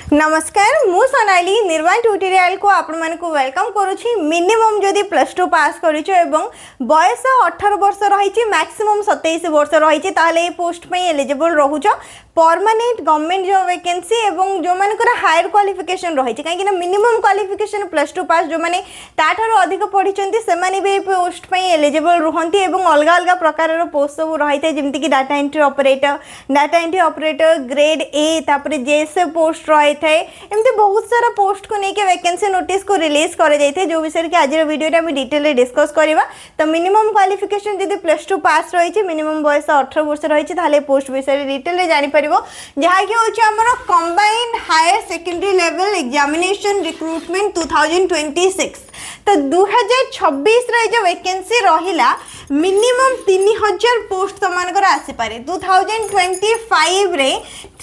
नमस्कार मु सोनाली निर्वाण ट्यूटोरियल को आपण मानक वेलकम करुछि। मिनिमम जदि +2 पास करिछो एवं बयस 18 वर्ष रही मैक्सिमम 27 वर्ष रही ताले पोस्ट पे एलिजिबल रहुछो परमानेंट गवर्नमेंट जॉब वैकेंसी एवं जो मानकर हायर क्वालिफिकेशन रही कहीं मिनिमम क्वालिफिकेशन +2 पास जो माने ताठारो अधिक पढ़ी से माने भी पोस्ट पे एलिजिबल रुहंती एवं अलग अलग प्रकार पोस्ट सब रही थे जमती कि data entry operator grade A तापर जेएसए पोस्ट रही थे एमती बहुत सारा पोस्ट को लेके वैकेंसी नोटिस को रिलीज कर जाए जो विषय कि आज वीडियो में डिटेल डिस्कस करवा। तो मिनिमम क्वालिफिकेशन जब +2 पास रही मिनिमम बयस 18 वर्ष रही पोस्ट विषय डिटेल जापर जहाँकि हूँ combined higher secondary level examination recruitment 2026। तो 2026 जो वैकेंसी रहिला मिनिमम 3000 पोस्ट तमनकर आसीपारे। 2025 रे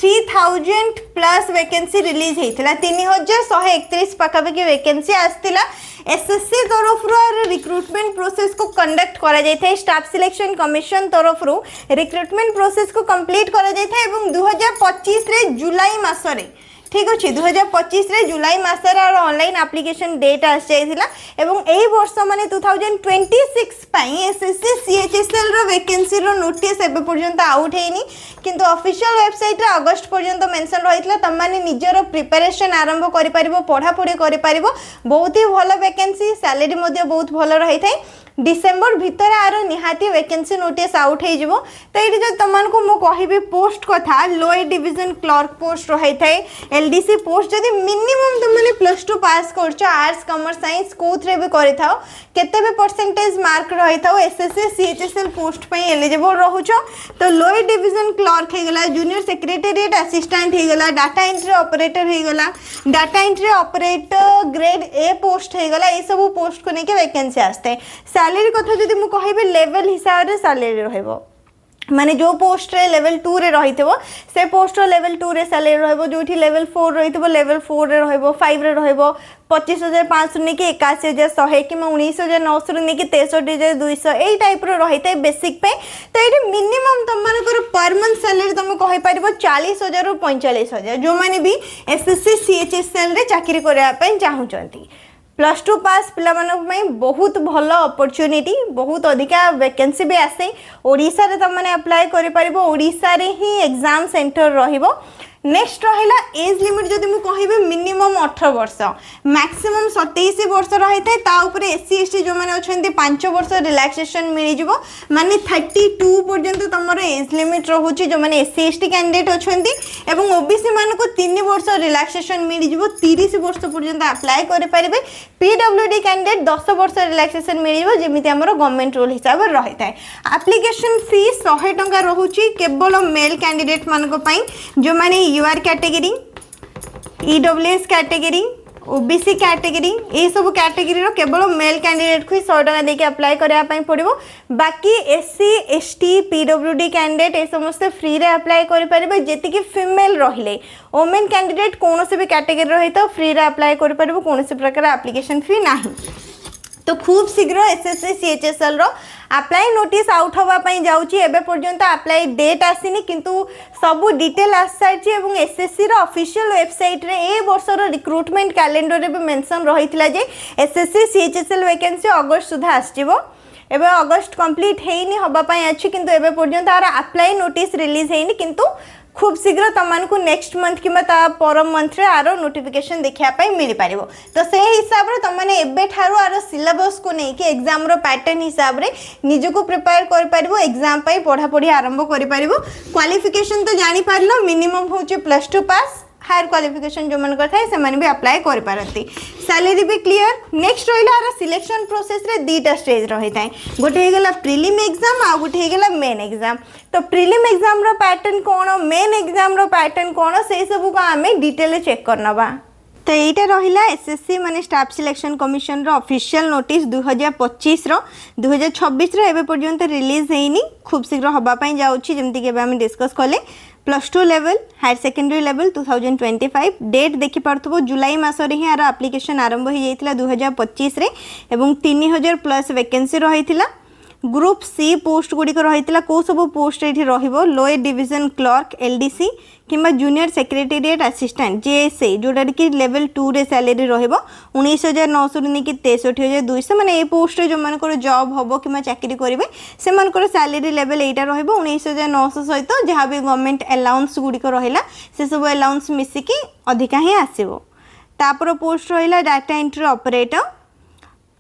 3000 प्लस वैकेंसी रिलीज होता 3131 पाखापाखि वैकेंसी आसला। एसएससी तरफ रिक्रूटमेंट प्रोसेस को कंडक्ट करा जाए स्टाफ सिलेक्शन कमिशन तरफ रिक्रूटमेंट प्रोसेस को कंप्लीट करा जाए 2025 रे जुलाई मासरे ठीक अच्छे 2025 रे जुलाई मासर और ऑनलाइन एप्लिकेशन डेट आस जाइथिला एवं एही वर्ष माने 2026 पई एसएससी सीएचएसएल रो वैकेंसी रो नोटिस एबे पर्यंत आउट हेनी किंतु ऑफिशियल वेबसाइट रे अगस्त पर्यंत मेंशन रहितला तम माने निजरो प्रिपरेशन आरंभ करि परिबो पढ़ा पढ़ी करि परिबो बहुत ही भलो वैकेंसी सैलरी मध्ये बहुत भलो रही थाए। डिसेंबर भितर आर निहाती वैकेंसी नोटिस आउट हो तो ये जो तुमको मु कहबी पोस्ट कथा लोअर डिवीजन क्लर्क पोस्ट रही थाए एलडीसी पोस्ट जदि मिनिमम तुमने +2 पास कर आर्ट्स कॉमर्स साइंस कोथरे भी करि थाओ केते भी परसेंटेज मार्क रही थाओ एसएससी सीएचएसएल पोस्ट पे एलिजिबल रहुछो। तो लोअर डिवीजन क्लर्क हो गला जूनियर सेक्रेटेरिएट असिस्टेंट हो गला डाटा एंट्री ऑपरेटर हो गला data entry operator grade A post हो गला ये सब पोस्ट को लेके वैकेंसी आसते। सैलरी कथा जदि मु कहबे लेवल हिसाब से सैलरी रहइबो माने जो पोस्ट रे लेवल 2 रे रही से पोस्ट लेवल 2 रे सैलरी रहइबो जोठी लेवल 4 रही लेवल 4 रे रहइबो 5 रे रहइबो 25,500 ने कि 81,100 कि 19,900 ने कि 63,200 यही टाइप रो रही है बेसिक पे। तो ये मिनिमम तुम मानकर पर मंथ सैलरी तुम कहि परिबो 40,000 रु 45,000 जो माने भी एसएससी सीएचएसएल रे चाकरी करबा पई चाहुचंती। +2 पास पिला बहुत भल अपॉर्चुनिटी बहुत अधिका वैकेंसी भी आसे ओडिशा रे तुम माने अप्लाई करि परिबो ओडिशा रे ही एग्जाम सेंटर रहिबो। नेक्स्ट रहिला एज लिमिट जदि मु कहबे मिनिमम 18 वर्ष मैक्सिमम 27 वर्ष रही थे ता ऊपर एससी एसटी जो माने अछंती 5 वर्ष रिलैक्सेशन मिल जिवो माने 32 पर्यंत तमरो एज लिमिट रहउची जो माने एससी एसटी कैंडिडेट अछंती एवं ओबीसी मान को 3 वर्ष रिलैक्सेशन मिल जिवो 30 वर्ष पर्यंत अप्लाई करे परिबे। पीडब्ल्यूडी कैंडिडेट 10 वर्ष रिलैक्सेशन मिल जिवो जेमिति हमरो गवर्नमेंट रूल हिसाब रे रही थाए। एप्लीकेशन फी 100 टंका रहउची केवल मेल कैंडिडेट मान को पई जो माने UR category EWS category OBC category ये सब कैटेगरी रो केवल मेल कैंडिडेट को 100 टका देके अप्लाई करिया पई पड़िबो। बाकी एससी एसटी पीडब्ल्यूडी कैंडिडेट ए समस्त फ्री रे अप्लाई करि परिबे जेति कि फीमेल रहिले वुमेन कैंडिडेट कोनो से भी कैटेगरी रही तो फ्री रे अप्लाई करि परिबो कोनो से प्रकार एप्लीकेशन फी नाही। तो खूब शीघ्र एसएससी सीएचएसएल रो अप्लाई नोटिस आउट होगा जाउची एबे पर्यंत अप्लाई डेट आसीनी किंतु सबू डिटेल आस सारी एवं एसएससी रो ऑफिशियल वेबसाइट रे ए वर्ष रो रिक्रूटमेंट कैलेंडर रे भी मेंशन रहितला जे एसएससी सीएचएसएल वैकेंसी अगस्त सुधा आसीबो एबे अगस्त कंप्लीट हेइनी होबा पई अछि किंतु एबे पर्यंत आर अप्लाई नोटिस रिलीज हेइनी किंतु खूब शीघ्र तुमको नेक्स्ट मंथ कि पर मंथ रे आरो नोटिफिकेशन देखा मिल पार। तो से हिसाब रे तुमने एबे ठारो आरो सिलेबस को लेकिन एग्जाम रो पैटर्न हिसाब रे निजको प्रिपेयर कर पारिबो एग्जाम पई पढ़ा पढ़ी आरंभ कर पारिबो। क्वालिफिकेशन तो जानि पारलो मिनिमम होचे +2 पास हायर क्वालिफिकेशन जो मन करथाय से माने भी अप्लाई कर पारती। सैलरी भी क्लियर। नेक्स्ट रहिला आरो सिलेक्शन प्रोसेस रे दीटा स्टेज रही थाए गोटे हेगला प्रीलिम एग्जाम आ गोटे हेगला मेन एग्जाम। तो प्रीलिम एग्जाम रो पैटर्न कोन मेन एग्जाम रो पैटर्न कोन से सब को आमे डिटेल चेक करनबा। तो यहाँ रहा एसएससी माने स्टाफ सिलेक्शन कमिशन रो ऑफिशियल नोटिस 2025 रो 2026 रो एबे पर्यंत रिलीज हेइनी खूब शीघ्र होबा पई जाउची जेमति के हम डिस्कस कले। +2 level higher secondary level 2025 date देखि पारथबो जुलाई मासरे ही आर एप्लीकेशन आरंभ हो जाइतिला 2025 रे एवं 3000 प्लस वैकेंसी रहितिला। ग्रुप सी पोस्ट गुड़िक रही कौ सब पोस्ट ये लोअर डिविजन क्लर्क एलडीसी किंबा जूनियर सेक्रेटेरिएट असिस्टेंट जेएसए जोटा कि लेवल 2 रे सैलरी रहिबो 19,900 रु नेकी 63,200 माने ए पोस्ट रे जो मानकर जॉब हबो किंबा चाकरी करिवे से मानकर सैलरी लेवल एटा रहिबो 19,900 सहित जहाँ भी गवर्नमेंट अलाउंस गुड़िक रहिला से सब अलाउंस मिसिकी अधिका ही आसीबो। तापर पोस्ट रहिला डाटा एंट्री ऑपरेटर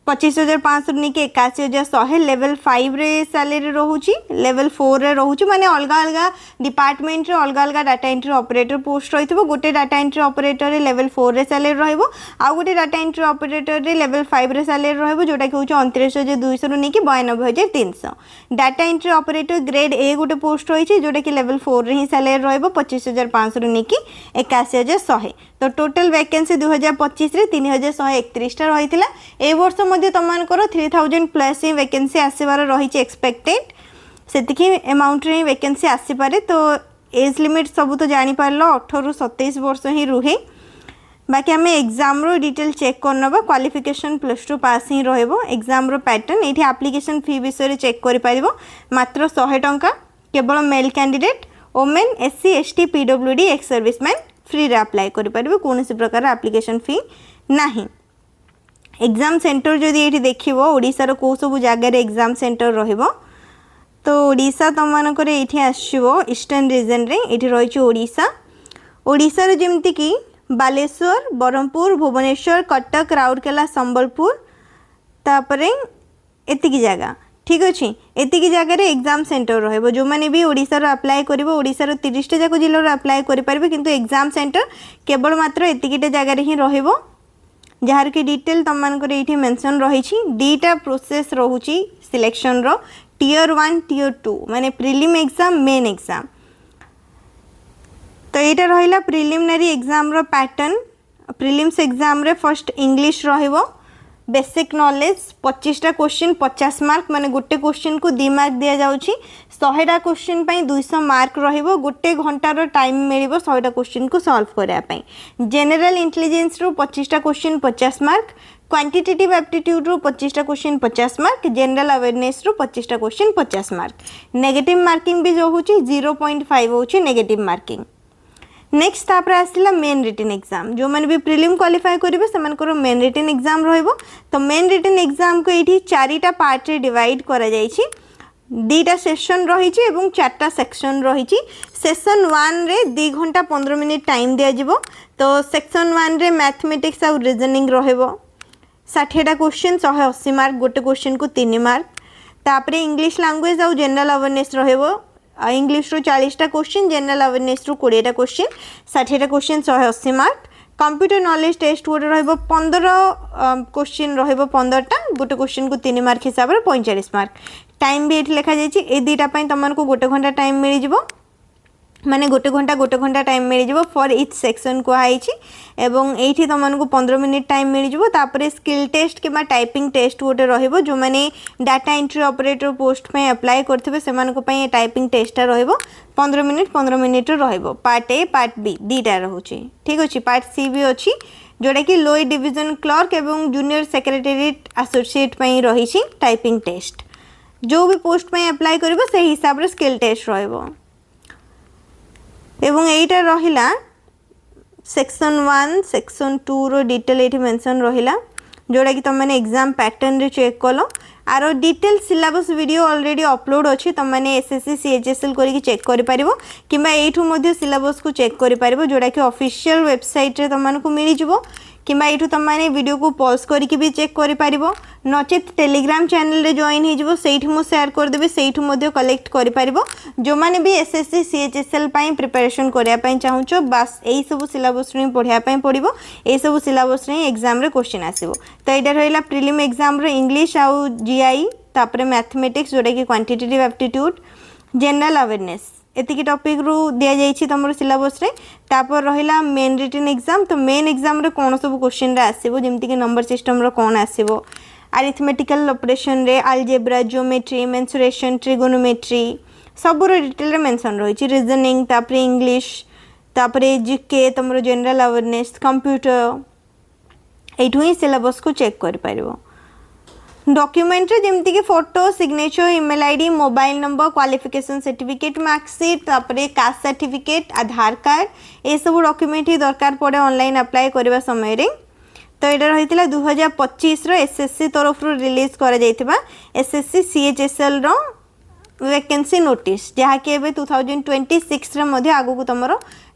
25,500 रु नेकी 81,100 लेवल 5 रे सैलरी रोची लेवल 4 रे रोची माने अलग अलग डिपार्टमेंट रे अलग अलग डाटा एंट्री ऑपरेटर पोस्ट रही गोटे डाटा एंट्री ऑपरेटर रे लेवल 4 रे सैलरी रहिबो आ गोटे डाटा एंट्री ऑपरेटर रे लेवल 5 रे सैलरी रहिबो जोटा कि होची 29,200 रु नेकी 92,300। Data entry operator grade A गोटे पोस्ट रही जोटा कि लेवल 4 रे ही सैलरी रहिबो 25,500 रु नेकी 81,100। तो टोटल वैकेंसी 2025 रे 3,131 टा रहितिला। ए वर्ष मध्ये तमानकर 3,000 प्लस ही वैकेंसी आसीबार रही एक्सपेक्टेड सेतिकी अमाउंट रे वैकेंसी आसी पारे। तो एज लिमिट सब तो जानी पारलो 18 रु 27 वर्ष ही रुहे। बाकी आम एग्जाम रो डिटेल चेक करनबा क्वालिफिकेशन +2 पास ही रहइबो। एग्जाम रो पैटर्न एठी एप्लिकेशन फी विषय चेक करि पारिबो मात्र 100 टंका केवल male candidate women SC ST PWD ex serviceman free रे अप्लाई करि पारिबो कौन सी प्रकार एप्लिकेशन फी नाही। एग्जाम सेंटर जदि ये देखो ओडिशार कौ सब जगार एग्जाम सेंटर रहिबो तो ओडिशा तुमको ये आसो ईस्टर्न रीजन रे ये रही ओडिशा। ओडिशार जमती कि बालेश्वर बरहमपुर भुवनेश्वर कटक राउरकेला संबलपुर तापरे एतिकी जगह ठीक अच्छे एतिकी जगार एग्जाम सेंटर रहिबो जो माने भी ओडिशार अप्लाई करिवो ओडिशार 30 टा जाक जिल्लार अप्लाई करि पारबे किंतु एग्जाम सेंटर केवल मात्र एतिकीटा जगार ही रहिबो जार की डिटेल तुम मानकर ये मेंशन रही दीटा प्रोसेस रोची सिलेक्शन रो टियर 1 टियर 2 माने प्रिलिम एग्जाम मेन एग्जाम। तो यहाँ रहा प्रिलिमिनरी एग्जाम रो पैटर्न प्रिलिम्स एग्जाम रे फर्स्ट इंग्लिश रहिबो बेसिक नॉलेज 25टा क्वेश्चन 50 मार्क माने गोटे क्वेश्चन को 2 मार्क दिया जाउछि 100टा क्वेश्चन पई 200 मार्क रहिबो गोटे घंटार टाइम मिलिबो 100टा क्वेश्चन को सॉल्व करिया पई। जनरल इंटेलिजेंस रो 25टा क्वेश्चन 50 मार्क क्वांटिटेटिव एप्टीट्यूड रो 25टा क्वेश्चन 50 मार्क जनरल अवेयरनेस रो 25टा क्वेश्चन 50 मार्क। नेगेटिव मार्किंग भी जो होछि 0.5 होछि नेगेटिव मार्किंग। नेक्स्ट तापर आसला मेन रिटन एग्जाम जो मैंने भी प्रिलिम क्वालिफाई करेंगे से मेन रिटन एग्जाम रहिबो। तो मेन रिटन एग्जाम को ये 4टा पार्ट रे डिवाइड करा जाइछि 2टा सेशन रही 4टा सेक्शन रही। सेशन 1 रे 2 घंटा 15 मिनिट टाइम दिया जिवो। तो सेक्शन 1 रे मैथमेटिक्स और रीजनिंग रहिबो 60टा क्वेश्चन 180 मार्क गोटे क्वेश्चन को 3 मार्क। तापर इंग्लिश लैंग्वेज और जनरल अवेयरनेस रहिबो इंग्लिश रो 40टा क्वेश्चन जनरल अवेयरनेस रो 20टा क्वेश्चन 60टा question 180 mark. Computer knowledge test गोटे रहिबो 15 क्वेश्चन रहिबो 15टा गोटे क्वेश्चन को 3 मार्क हिसाब रे 45 मार्क। टाइम भी एठी लिखा जाइछि ए दुईटा पई तमनको गोटे घंटा टाइम मिल जिवो माने गोटे घंटा टाइम मिल जिवो फॉर इच सेक्शन को आइछि एवं एठी तमनको 15 मिनिट टाइम मिल जिवो। तापरे स्किल टेस्ट किबा टाइपिंग टेस्ट गोटे रहिबो जो माने डाटा एंट्री ऑपरेटर पोस्ट पे अप्लाई करथिबे सेमानको पई टाइपिंग टेस्ट रहिबो 15 मिनिट रहिबो। पार्ट ए पार्ट बी दीटा रहुछि ठीक अछि। पार्ट सी भी अछि जोटा कि लोअर डिविजन क्लर्क एवं जूनियर सेक्रेटेरिएट एसोसिएट पई रहिछि टाइपिंग टेस्ट जो भी पोस्ट पे अप्लाई करिवो से हिसाब रे स्किल टेस्ट रहिबो। एवं एटा रहिला सेक्शन 1 सेक्शन 2 रो डिटेल एठी मेंशन रहिला जोड़ा कि तुम मैंने एग्जाम पैटर्न रे चेक कलो आरो detail syllabus video already upload अच्छी तुम मैंने एसएससी सीएचएसएल करके चेक करि पारिबो किंबा एठू मध्ये सिलेबस को चेक करि पारिबो जोड़ा कि ऑफिशियल वेबसाइट रे तुमको मिली जिवो किंबा एठू तुम मैंने वीडियो को पॉज करके भी चेक करि पारिबो नचेत टेलीग्राम चैनल रे जॉइन हो जिवो सेठी मु शेयर कर देबे सेठू मध्ये कलेक्ट करि पारिबो जो माने भी एसएससी सीएचएसएल पई प्रिपरेशन करिया पई चाहूचो बस एई सब सिलेबस रे पढिया पई पडिबो एई सब सिलेबस रे एग्जाम रे क्वेश्चन आसीबो। तो एटा रहला प्रीलिम एग्जाम रे इंग्लिश आउ जीआई तापरे मैथमेटिक्स जोटा कि क्वांटिटेटिव एप्टीट्यूड जनरल अवेयरनेस एतिकी टॉपिक रू दिया जाइछि तमरो सिलेबस रे। तापर रहिला मेन रिटन एग्जाम तो मेन एग्जाम रे कोन सब क्वेश्चन रे आसीबो जेमति कि नंबर सिस्टम रो कोन आसीबो अरिथमेटिकल ऑपरेशन रे अलजेब्रा ज्योमेट्री मेंसुरेशन ट्रिगोनोमेट्री सब रो डिटेल रे मेंशन रहिछि रीजनिंग तापरे इंग्लिश तापरे जीके तमरो जनरल अवेयरनेस कंप्यूटर एठु ही सिलेबस को चेक कर पारिबो। डॉक्यूमेंट रे जेमती कि photo signature email ID mobile number qualification certificate marksheet तापर कास्ट सर्टिफिकेट आधार कार्ड ये सब डॉक्यूमेंट ही दरकार पड़े ऑनलाइन अप्लाई करबा समय रे। तो ये रही 2025 एसएससी तरफ रिलीज कर एसएससी सीएचएसएल रो वैकेंसी नोटिस जहाँकि एबे 2026 रे मध्य आगु तुम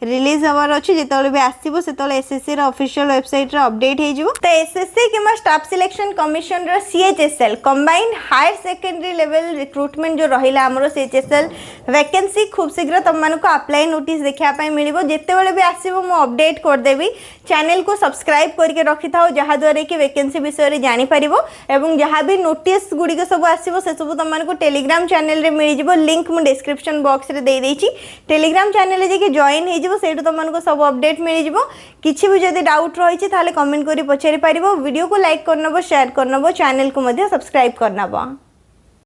रिलीज हबार अच्छे जिते भी आसो से एसएससी ऑफिशियल वेबसाइट रे अपडेट हो। तो एसएससी कि स्टाफ सिलेक्शन कमिशन रो CHSL combined higher secondary level recruitment जो रहिला हमरो सीएचएसएल वैकेंसी खूब शीघ्र तुम मानको अप्लाई नोटिस देखा मिलिबो जेतेबेले भी आसीबो मु अपडेट कर देबी। चैनल को सब्सक्राइब करके रखि थाओ जहाँ द्वारा कि वैकेंसी विषय रे जानि परिबो एवं जहाँ भी नोटिस गुडी सब आसीबो से सब तुम मानको टेलीग्राम चैनल रे मिल जिवो लिंक मु डिस्क्रिप्शन बॉक्स रे दे देछि। टेलीग्राम चैनल रे जे जॉइन हे जिवो सेटु तुमको सब अपडेट मिल जिवो। किछि भी जदि डाउट रही ताले कमेंट करी पचारि पारिबो। वीडियो को लाइक करनबो शेयर करनबो चैनल को मध्य सब्सक्राइब करनबो।